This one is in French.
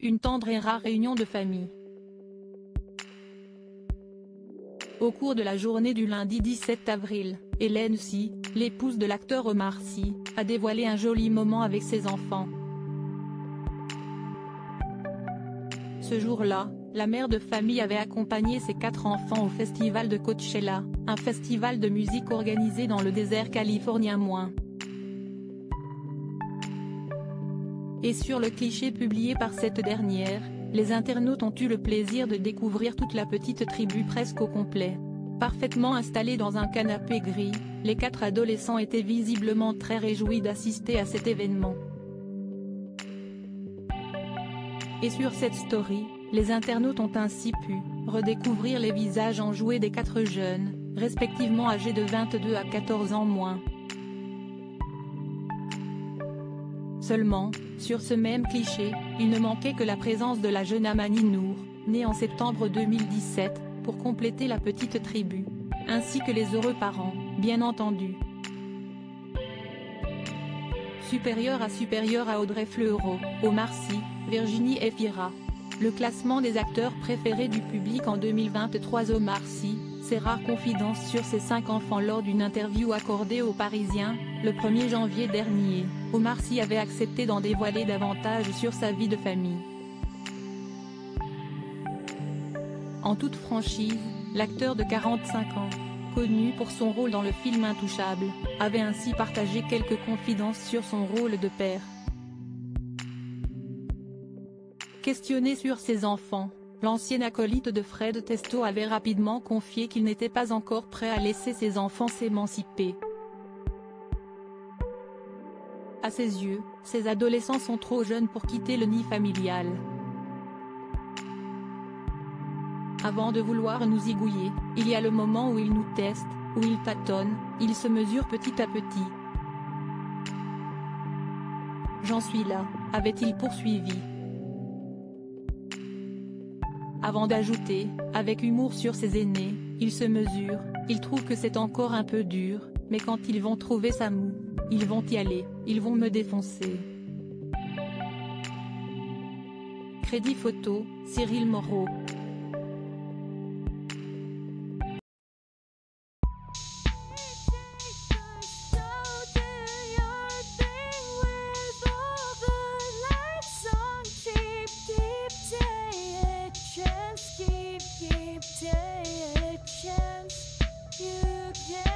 une tendre et rare réunion de famille. Au cours de la journée du lundi 17 avril, Hélène Sy, l'épouse de l'acteur Omar Sy, a dévoilé un joli moment avec ses enfants. Ce jour-là, la mère de famille avait accompagné ses 4 enfants au festival de Coachella, un festival de musique organisé dans le désert californien. Et sur le cliché publié par cette dernière, les internautes ont eu le plaisir de découvrir toute la petite tribu presque au complet. Parfaitement installés dans un canapé gris, les 4 adolescents étaient visiblement très réjouis d'assister à cet événement. Et sur cette story, les internautes ont ainsi pu redécouvrir les visages enjoués des 4 jeunes, respectivement âgés de 22 à 14 ans moins. Seulement, sur ce même cliché, il ne manquait que la présence de la jeune Amani Noor, née en septembre 2017, pour compléter la petite tribu. Ainsi que les heureux parents, bien entendu. Supérieur à Audrey Fleurot, Omar Sy, Virginie Efira. Le classement des acteurs préférés du public en 2023. Omar Sy, ses rares confidences sur ses 5 enfants lors d'une interview accordée aux Parisiens, le 1er janvier dernier, Omar Sy avait accepté d'en dévoiler davantage sur sa vie de famille. En toute franchise, l'acteur de 45 ans, connu pour son rôle dans le film Intouchable, avait ainsi partagé quelques confidences sur son rôle de père. Questionné sur ses enfants, l'ancien acolyte de Fred Testo avait rapidement confié qu'il n'était pas encore prêt à laisser ses enfants s'émanciper. À ses yeux, ces adolescents sont trop jeunes pour quitter le nid familial. Avant de vouloir nous zigouiller, il y a le moment où ils nous testent, où ils tâtonnent, ils se mesurent petit à petit. J'en suis là, avait-il poursuivi. Avant d'ajouter, avec humour sur ses aînés, ils se mesurent, ils trouvent que c'est encore un peu dur, mais quand ils vont trouver ça mou, ils vont y aller, ils vont me défoncer. Crédit photo, Cyril Moreau. Take a chance, you can